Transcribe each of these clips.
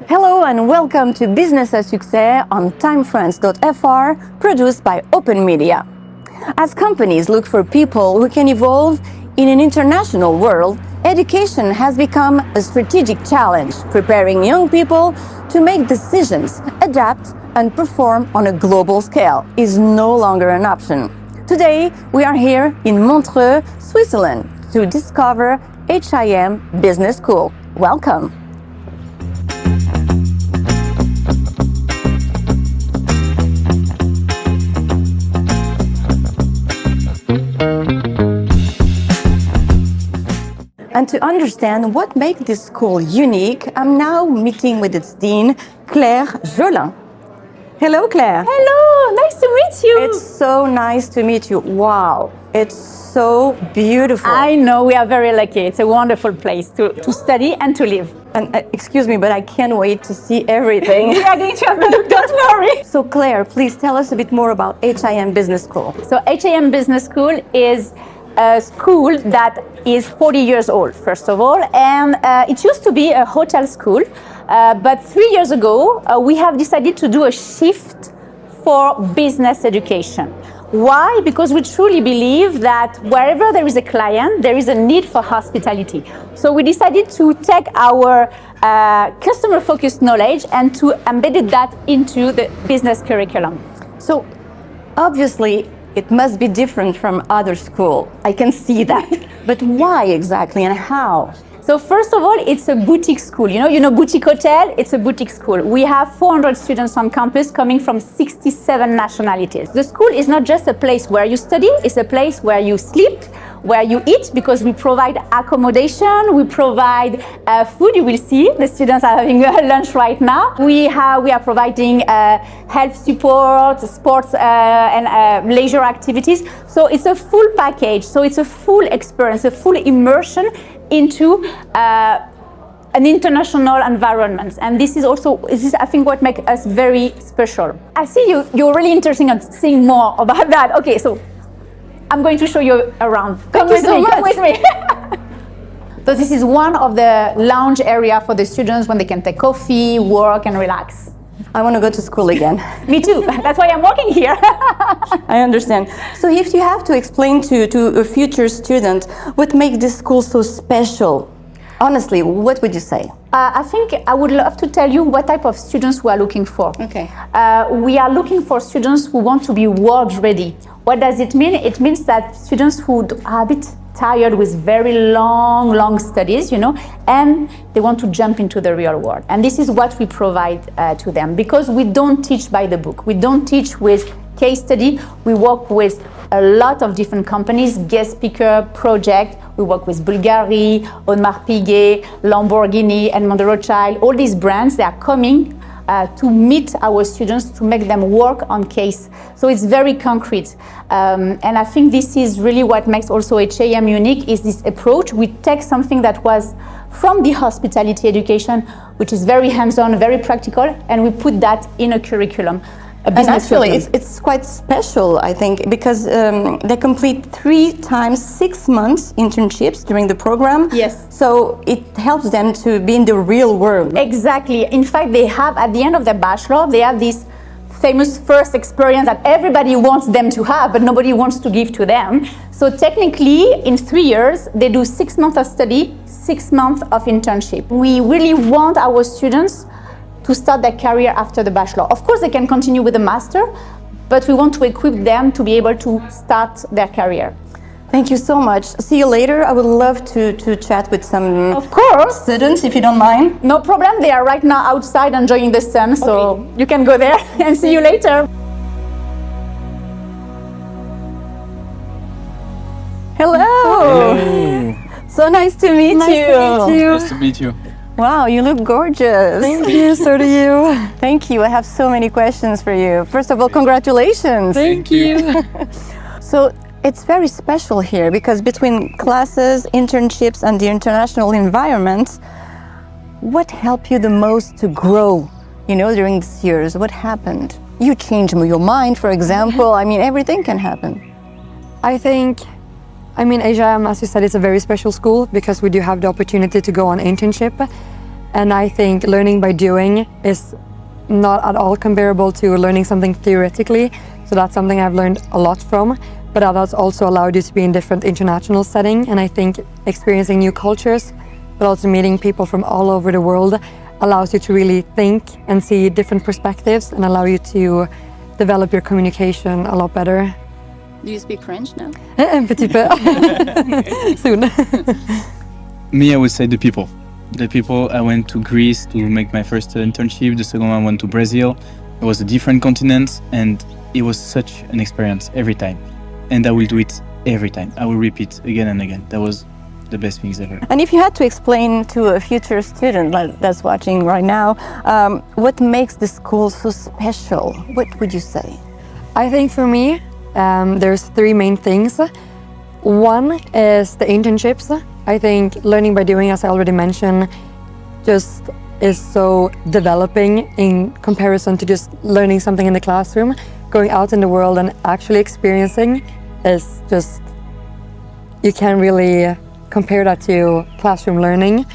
Hello and welcome to Business à Succès on timefriends.fr, produced by Open Media. As companies look for people who can evolve in an international world, education has become a strategic challenge. Preparing young people to make decisions, adapt, and perform on a global scale is no longer an option. Today, we are here in Montreux, Switzerland, to discover HIM Business School. Welcome. And to understand what makes this school unique, I'm now meeting with its dean, Claire Jolin. Hello, Claire. Hello, nice to meet you. It's so nice to meet you. Wow, it's so beautiful. I know, we are very lucky. It's a wonderful place to study and to live. And excuse me, but I can't wait to see everything. We are going to have a look, don't worry. So Claire, please tell us a bit more about HIM Business School. So HIM Business School is a school that is 40 years old, first of all, and it used to be a hotel school, but 3 years ago we have decided to do a shift for business education. Why? Because we truly believe that wherever there is a client, there is a need for hospitality. So we decided to take our customer-focused knowledge and to embed that into the business curriculum. So obviously, it must be different from other schools. I can see that. But why exactly and how? So first of all, it's a boutique school. You know boutique hotel? It's a boutique school. We have 400 students on campus coming from 67 nationalities. The school is not just a place where you study, it's a place where you sleep, where you eat, because we provide accommodation, we provide food. You will see the students are having lunch right now. We are providing health support, sports and leisure activities. So it's a full package. So it's a full experience, a full immersion into an international environment. And this is I think what makes us very special. I see you're really interested in seeing more about that. Okay, so I'm going to show you around. Come with me. So this is one of the lounge area for the students when they can take coffee, work, and relax. I want to go to school again. Me too. That's why I'm working here. I understand. So if you have to explain to a future student what makes this school so special, honestly, what would you say? I think I would love to tell you what type of students we are looking for. Okay. We are looking for students who want to be world ready. What does it mean? It means that students who are a bit tired with very long studies, and they want to jump into the real world. And this is what we provide to them, because we don't teach by the book. We don't teach with case study. We work with a lot of different companies, guest speaker project. We work with Bulgari, Audemars Piguet, Lamborghini, and Rothschild. All these brands, they are coming to meet our students, to make them work on case. So it's very concrete. And I think this is really what makes also HIM unique, is this approach. We take something that was from the hospitality education, which is very hands-on, very practical, and we put that in a curriculum. And actually, it's quite special, I think, because they complete 3 times 6 months internships during the program. Yes. So it helps them to be in the real world. Exactly. In fact, they have, at the end of their bachelor, they have this famous first experience that everybody wants them to have, but nobody wants to give to them. So technically, in 3 years, they do 6 months of study, 6 months of internship. We really want our students to start their career after the bachelor. Of course, they can continue with the master, but we want to equip them to be able to start their career. Thank you so much. See you later. I would love to chat with some of course students, if you don't mind. No problem. They are right now outside enjoying the sun, so you can go there and see you later. Hello. Hello. So nice to meet you. Nice to meet you. Wow, you look gorgeous. Thank you, so do you. Thank you. I have so many questions for you. First of all, congratulations. Thank you. So it's very special here because between classes, internships, and the international environment, what helped you the most to grow, during these years? What happened? You changed your mind, for example. I mean, everything can happen. I think HIM, as you said, it's a very special school because we do have the opportunity to go on internship. And I think learning by doing is not at all comparable to learning something theoretically. So that's something I've learned a lot from. But that has also allowed you to be in different international settings. And I think experiencing new cultures, but also meeting people from all over the world allows you to really think and see different perspectives and allow you to develop your communication a lot better. Do you speak French now? Un petit peu. Soon. Me, I would say the people. The people, I went to Greece to make my first internship. The second one I went to Brazil. It was a different continent and it was such an experience every time. And I will do it every time. I will repeat again and again. That was the best things ever. And if you had to explain to a future student that's watching right now, what makes the school so special, what would you say? I think for me, there's three main things. One is the internships. I think learning by doing, as I already mentioned, just is so developing in comparison to just learning something in the classroom. Going out in the world and actually experiencing is just, you can't really compare that to classroom learning.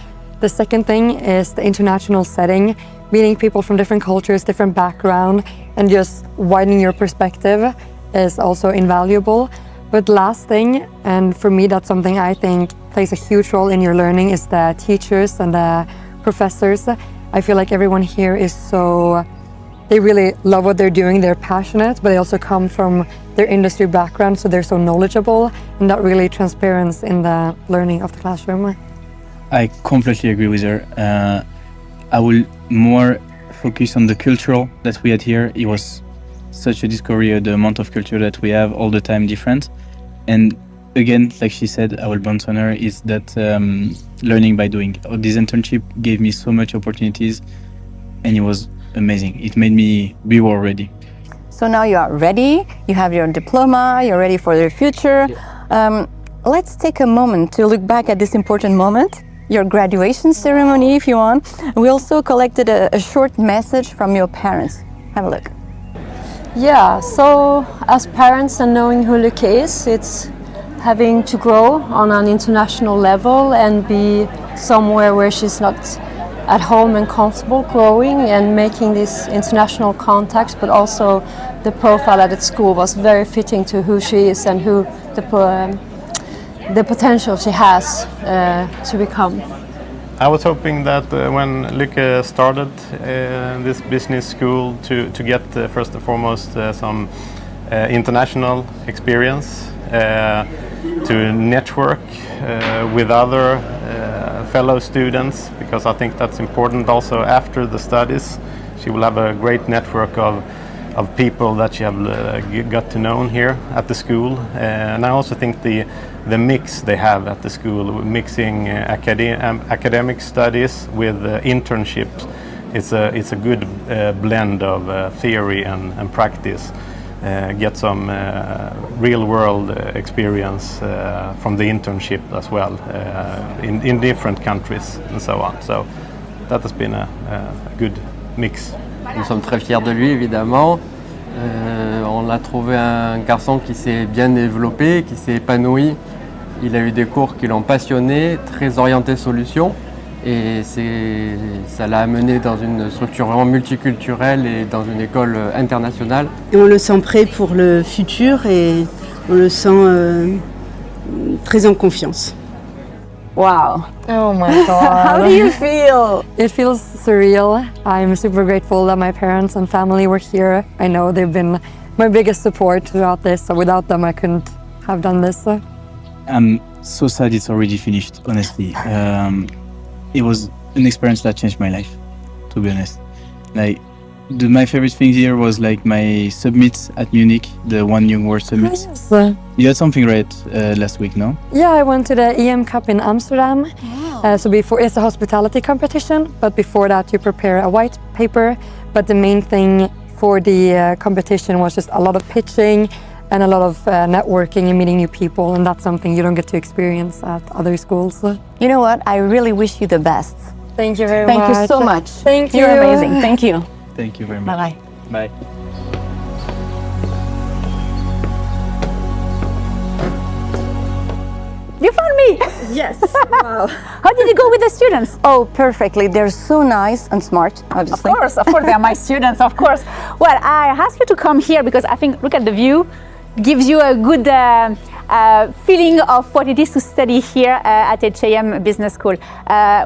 The second thing is the international setting, meeting people from different cultures, different background, and just widening your perspective is also invaluable. But last thing, and for me that's something I think plays a huge role in your learning, is the teachers and the professors. I feel like everyone here is they really love what they're doing, they're passionate, but they also come from their industry background, so they're so knowledgeable, and that really transparent in the learning of the classroom. I completely agree with her. I will more focus on the cultural that we had here. It was such a discovery, the amount of culture that we have all the time different. And again, like she said, I will bounce on her, is that learning by doing. This internship gave me so much opportunities and it was amazing. It made me be more ready. So now you are ready, you have your diploma, you're ready for the future. Yeah. Let's take a moment to look back at this important moment, your graduation ceremony if you want. We also collected a short message from your parents. Have a look. Yeah, so as parents and knowing who Luc is, it's having to grow on an international level and be somewhere where she's not at home and comfortable, growing and making these international contacts, but also the profile at school was very fitting to who she is and who the potential she has to become. I was hoping that when Luc started this business school to get first and foremost some international experience, to network with other fellow students, because I think that's important also after the studies. She will have a great network of people that she have got to know here at the school. And I also think the mix they have at the school, mixing academic studies with internships, it's a good blend of theory and practice. Get some real world experience from the internship as well in different countries and so on. So that has been a good mix. Nous sommes très fiers de lui évidemment. On a trouvé un garçon qui s'est bien développé, qui s'est épanoui. Il a eu des cours qui l'ont passionné, très orienté solution. Et ça l'a amené dans une structure vraiment multiculturelle et dans une école internationale. Et on le sent prêt pour le futur et on le sent très en confiance. Wow. Oh my God. How do you feel? It feels surreal. I'm super grateful that my parents and family were here. I know they've been my biggest support throughout this, so without them I couldn't have done this. I'm so sad it's already finished, honestly. It was an experience that changed my life, to be honest. Like, my favorite thing here was like my summit at Munich, the One Young World Summit. Yes. You had something right last week, no? Yeah, I went to the EM Cup in Amsterdam. So before, it's a hospitality competition, but before that you prepare a white paper. But the main thing for the competition was just a lot of pitching and a lot of networking and meeting new people, and that's something you don't get to experience at other schools. You know what? I really wish you the best. Thank you very much. Thank you so much. Thank you. You're amazing. Thank you. Thank you very much. Bye-bye. Bye. You found me! Yes. Wow. How did it go with the students? Oh, perfectly. They're so nice and smart, obviously. Of course, they're my students, of course. Well, I asked you to come here because I think, look at the view, gives you a good feeling of what it is to study here at HAM Business School.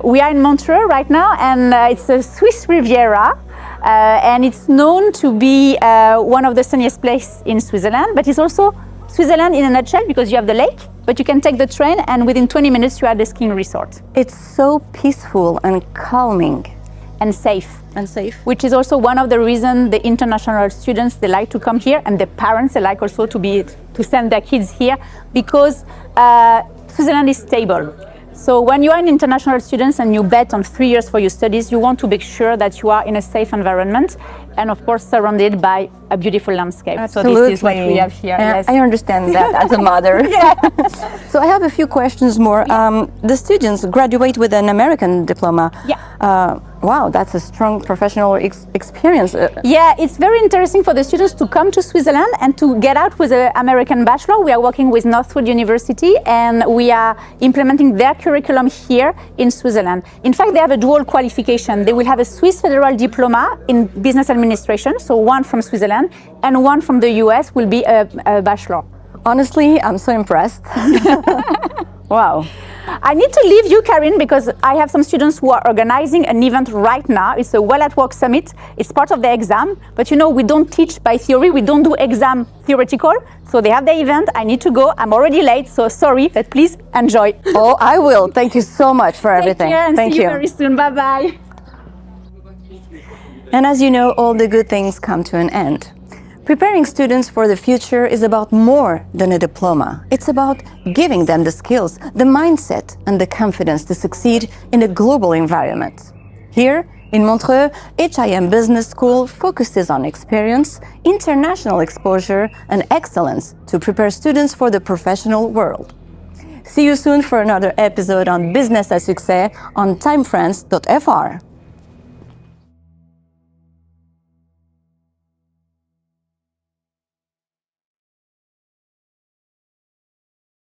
We are in Montreux right now, and it's a Swiss Riviera, and it's known to be one of the sunniest places in Switzerland, but it's also Switzerland in a nutshell because you have the lake, but you can take the train and within 20 minutes you are at the skiing resort. It's so peaceful and calming. And safe. And safe. Which is also one of the reasons the international students, they like to come here, and the parents, they like also to send their kids here, because Switzerland is stable. So when you are an international student and you bet on 3 years for your studies, you want to make sure that you are in a safe environment and of course surrounded by a beautiful landscape. Absolutely. So this is what we have here. Yes. I understand that as a mother. Yeah. So I have a few questions more. The students graduate with an American diploma. Yeah. Wow, that's a strong professional experience. Yeah, it's very interesting for the students to come to Switzerland and to get out with an American bachelor. We are working with Northwood University and we are implementing their curriculum here in Switzerland. In fact, they have a dual qualification. They will have a Swiss federal diploma in business administration, so one from Switzerland, and one from the US will be a bachelor. Honestly, I'm so impressed. Wow. I need to leave you, Karin, because I have some students who are organizing an event right now. It's a Well at Work Summit. It's part of the exam, but you know, we don't teach by theory. We don't do exam theoretical. So they have the event. I need to go. I'm already late, so sorry, but please enjoy. Oh, I will. Thank you so much for everything. Take care and Thank see you very soon. Bye-bye. And as you know, all the good things come to an end. Preparing students for the future is about more than a diploma. It's about giving them the skills, the mindset, and the confidence to succeed in a global environment. Here in Montreux, HIM Business School focuses on experience, international exposure, and excellence to prepare students for the professional world. See you soon for another episode on Business à Succès on timefriends.fr.